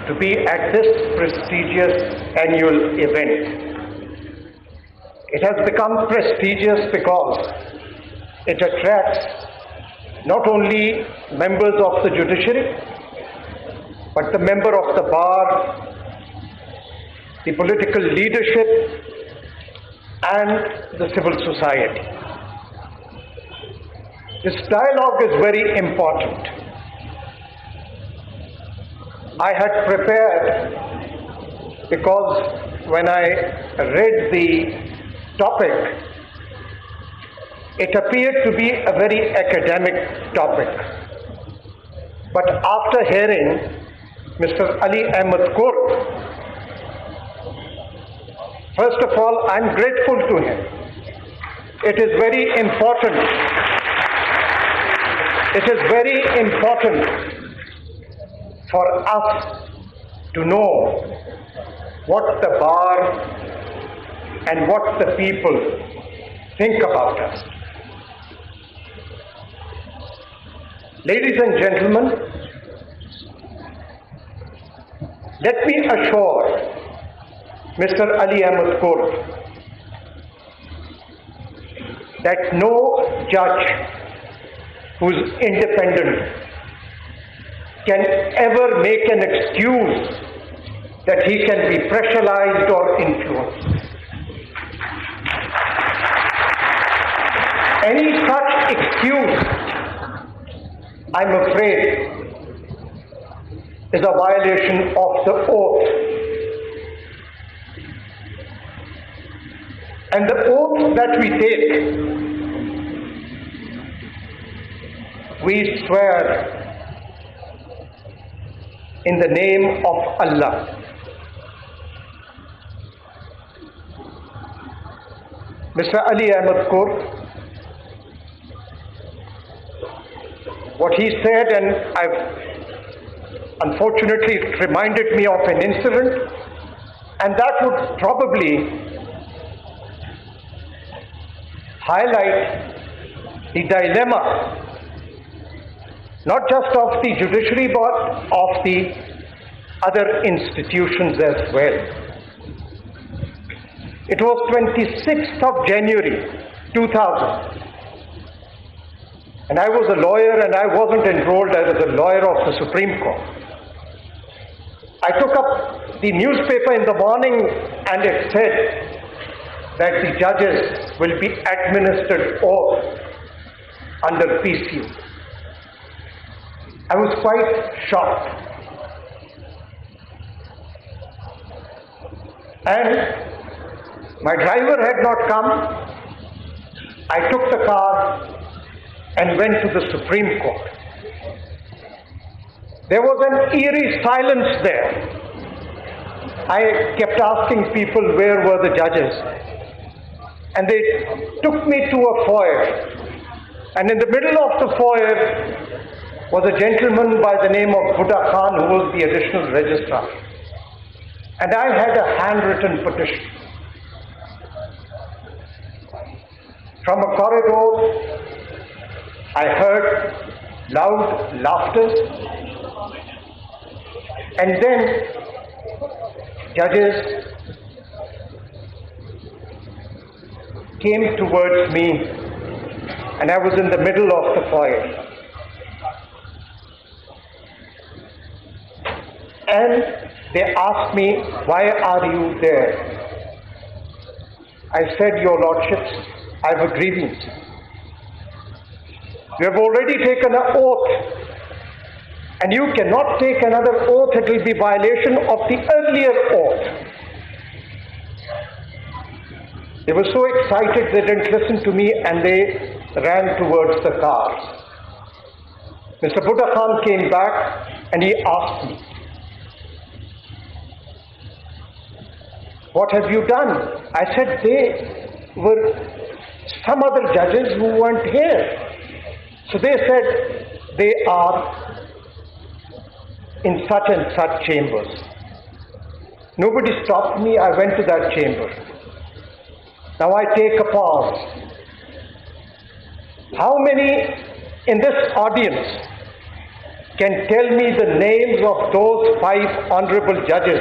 to be at this prestigious annual event. It has become prestigious because it attracts not only members of the judiciary, but the member of the bar, the political leadership, and the civil society. This dialogue is very important. I had prepared because when I read the topic, it appeared to be a very academic topic. But after hearing Mr. Ali Ahmed Kur, first of all, I'm grateful to him. It is very important. It is very important for us to know what the bar and what the people think about us. Ladies and gentlemen, let me assure Mr. Ali Ahmed Kur that no judge who is independent can ever make an excuse that he can be pressurized or influenced. Any such excuse, I'm afraid, is a violation of the oath. And the oath that we take, we swear in the name of Allah. Mr. Ali Ahmed Kur, what he said, and unfortunately it reminded me of an incident, and that would probably highlight the dilemma, not just of the judiciary, but of the other institutions as well. It was 26th of January 2000, and I was a lawyer, and I wasn't enrolled as a lawyer of the Supreme Court. I took up the newspaper in the morning, and it said that the judges will be administered oath under PCU. I was quite shocked. And my driver had not come. I took the car and went to the Supreme Court. There was an eerie silence there. I kept asking people where were the judges. And they took me to a foyer. And in the middle of the foyer was a gentleman by the name of Buddha Khan, who was the additional registrar. And I had a handwritten petition. From a corridor, I heard loud laughter, and then judges came towards me, and I was in the middle of the foyer. And they asked me, "Why are you there?" I said, "Your Lordships, I have a grievance. You have already taken an oath, and you cannot take another oath. It will be violation of the earlier oath." They were so excited they didn't listen to me, and they ran towards the cars. Mr. Buddha Khan came back and he asked me, "What have you done?" I said, "They were some other judges who weren't here." So they said, "They are in such and such chambers." Nobody stopped me. I went to that chamber. Now I take a pause. How many in this audience can tell me the names of those 5 honorable judges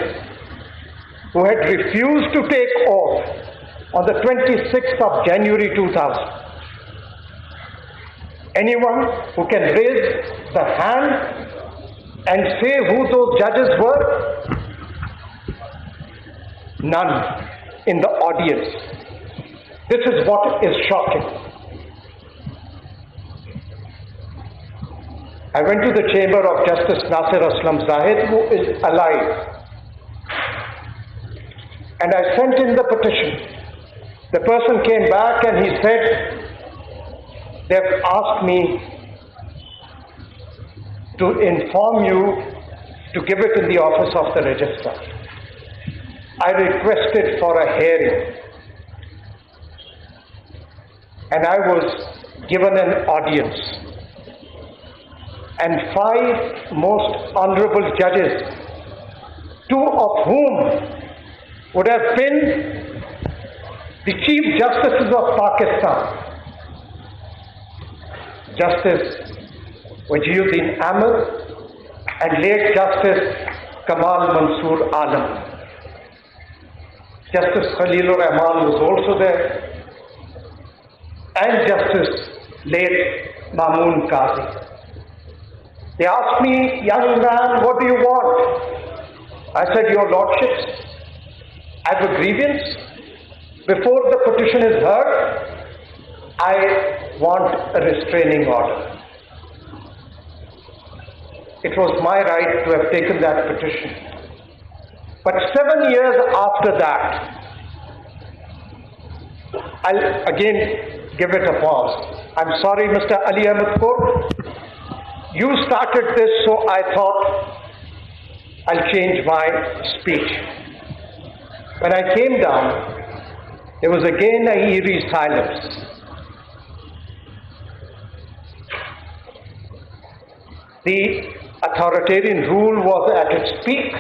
who had refused to take oath on the 26th of January 2000? Anyone who can raise the hand and say who those judges were? None in the audience. This is what is shocking. I went to the chamber of Justice Nasir Aslam Zahid, who is alive, and I sent in the petition. The person came back and he said, they've asked me to inform you to give it in the office of the registrar. I requested for a hearing, and I was given an audience. And 5 most honorable judges, 2 of whom would have been the Chief Justices of Pakistan, Justice Wajiuddin Ahmed and late Justice Kamal Mansoor Alam. Justice Khalilur Rahman was also there, and Justice late Mamoon Qazi. They asked me, young man, what do you want? I said, your lordships, I have a grievance. Before the petition is heard, I want a restraining order. It was my right to have taken that petition. But 7 years after that, I'll again give it a pause. I'm sorry, Mr. Ali Ahmed Kaur. You started this, so I thought I'll change my speech. When I came down, there was again an eerie silence. The authoritarian rule was at its peak.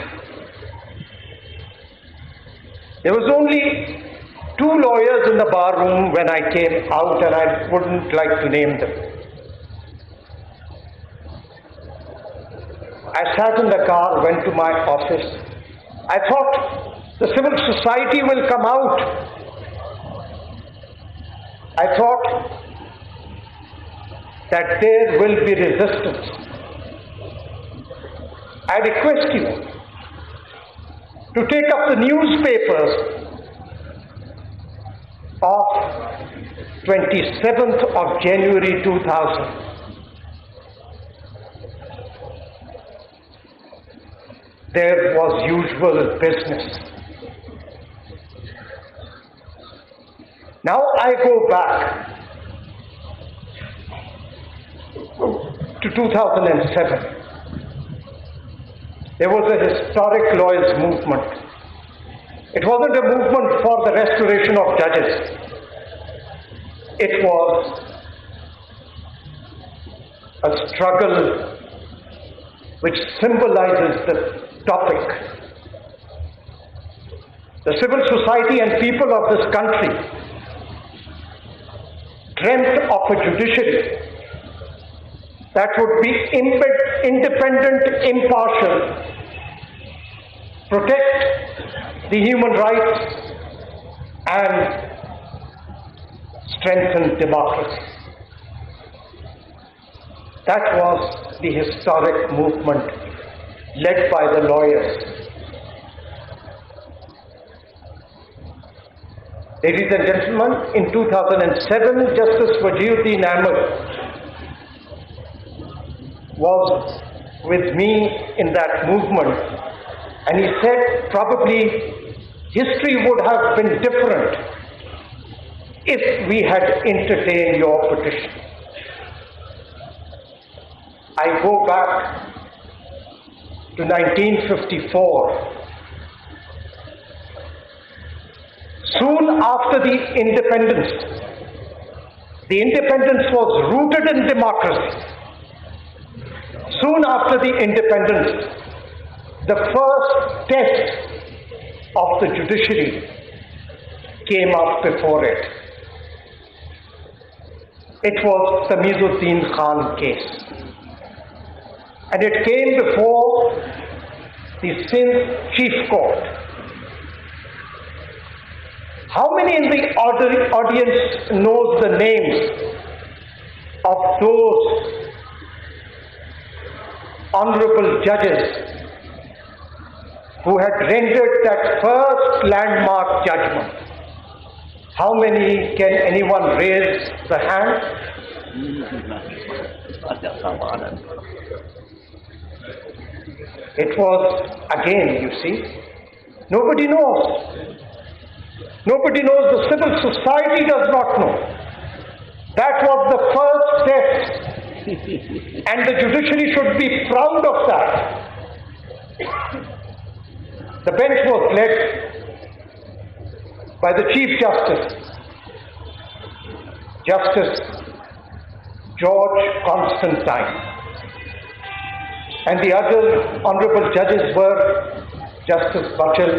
There was only 2 lawyers in the bar room when I came out, and I wouldn't like to name them. I sat in the car, went to my office. I thought the civil society will come out. I thought that there will be resistance. I request you to take up the newspapers of 27th of January 2000. There was usual business. Now I go back to 2007. There was a historic lawyers movement. It wasn't a movement for the restoration of judges. It was a struggle which symbolizes the topic. The civil society and people of this country dreamt of a judiciary that would be independent, impartial, protect the human rights, and strengthen democracy. That was the historic movement led by the lawyers. Ladies and gentlemen, in 2007, Justice Wajiuddin Ahmed was with me in that movement, and he said probably history would have been different if we had entertained your petition. I go back to 1954. Soon after the independence was rooted in democracy. Soon after the independence, the first test of the judiciary came up before it. It was the Tamizuddin Khan case. and it came before the Sindh Chief Court. How many in the audience knows the names of those honorable judges who had rendered that first landmark judgment? How many? Can anyone raise the hand? It was, again, you see, nobody knows. Nobody knows. The civil society does not know. That was the first step, and the judiciary should be proud of that. The bench was led by the Chief Justice, Justice George Constantine, and the other honorable judges were Justice Bachel,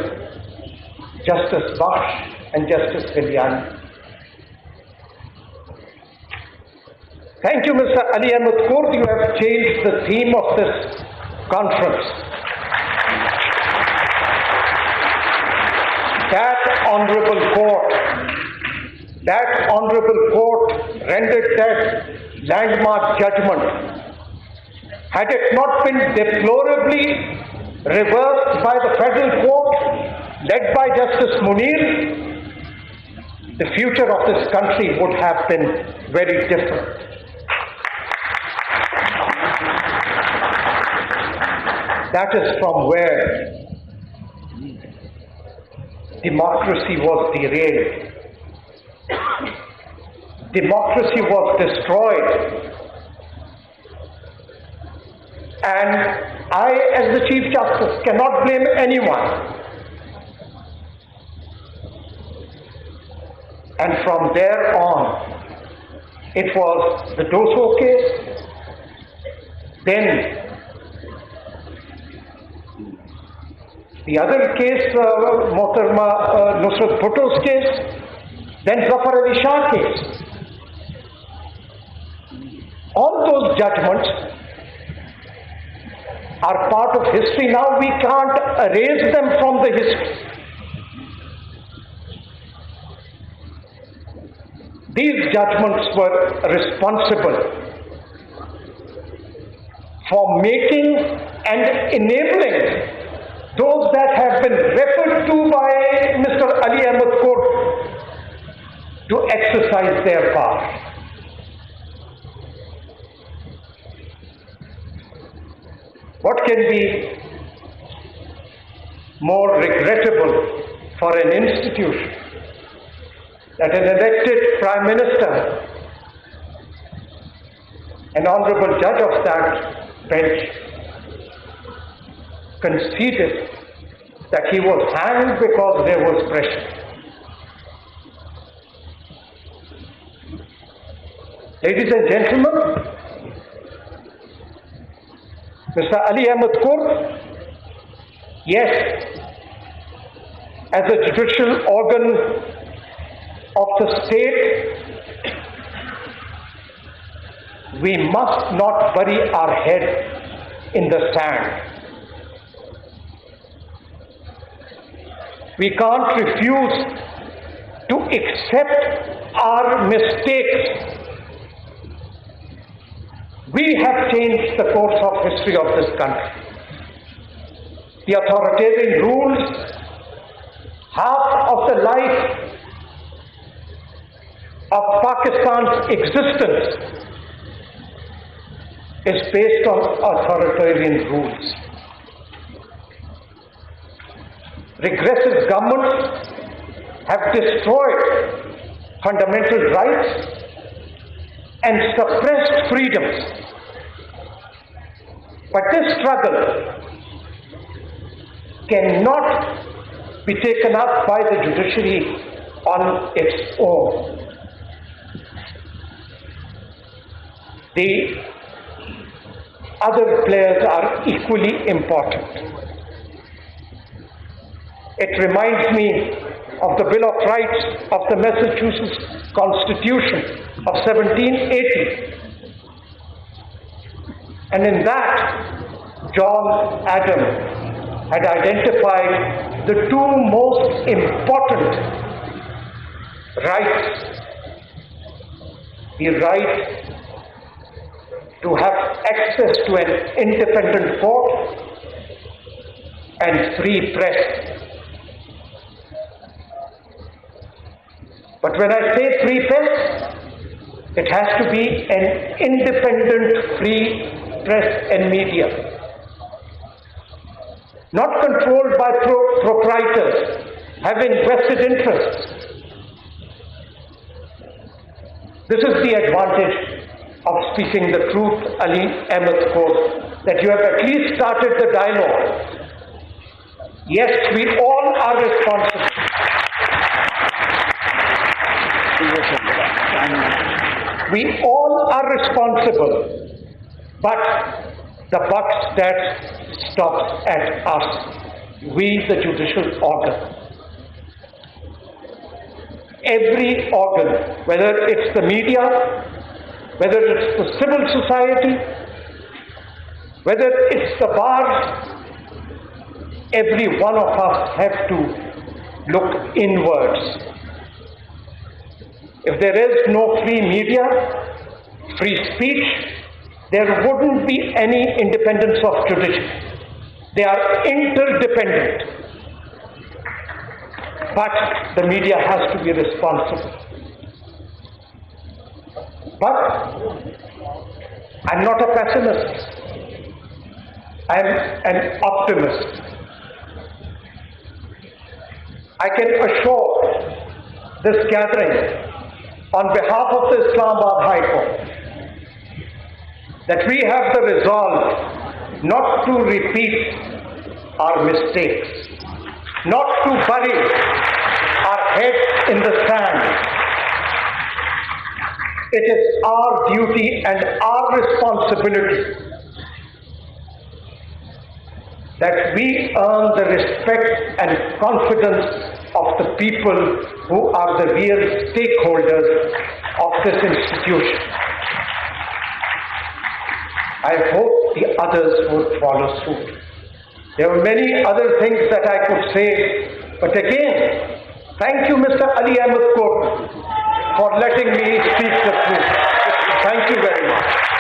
Justice Baksh, and Justice Viliani. Thank you, Mr. Ali Ahmed Kurd. You have changed the theme of this conference. That honorable court rendered that landmark judgment. Had it not been deplorably reversed by the federal court, led by Justice Munir, the future of this country would have been very different. That is from where democracy was derailed. Democracy was destroyed. And I, as the Chief Justice, cannot blame anyone. And from there on, it was the Doso case, then the other case, Mohtarma Nusrat Bhutto's case, then Zafar Ali Shah case. All those judgments are part of history. Now we can't erase them from the history. These judgments were responsible for making and enabling those that have been referred to by Mr. Ali Ahmed Kurd to exercise their power. What can be more regrettable for an institution that an elected Prime Minister, an honorable judge of that bench, conceded that he was hanged because there was pressure. Ladies and gentlemen, Mr. Ali Ahmed Kurd, yes, as a judicial organ of the state, we must not bury our head in the sand. We can't refuse to accept our mistakes. We have changed the course of history of this country. The authoritarian rules, half of the life of Pakistan's existence is based on authoritarian rules. Regressive governments have destroyed fundamental rights and suppressed freedoms. But this struggle cannot be taken up by the judiciary on its own. The other players are equally important. It reminds me of the Bill of Rights of the Massachusetts Constitution of 1780. And in that, John Adams had identified the two most important rights. The right to have access to an independent court and free press. But when I say free press, it has to be an independent free press and media, not controlled by proprietors having vested interests. This is the advantage of speaking the truth, Ali Ahmed quote, that you have at least started the dialogue. Yes, we all are responsible. We all are responsible, but the buck stops at us, we the judicial organ. Every organ, whether it's the media, whether it's the civil society, whether it's the bar, every one of us have to look inwards. If there is no free media, free speech, there wouldn't be any independence of judiciary. They are interdependent. But the media has to be responsible. But I'm not a pessimist. I'm an optimist. I can assure this gathering on behalf of the Islamabad High Court that we have the resolve not to repeat our mistakes, not to bury our heads in the sand. It is our duty and our responsibility that we earn the respect and confidence of the people who are the real stakeholders of this institution. I hope the others would follow suit. There are many other things that I could say, but again, thank you, Mr. Ali Ahmed Kot, for letting me speak the truth. Thank you very much.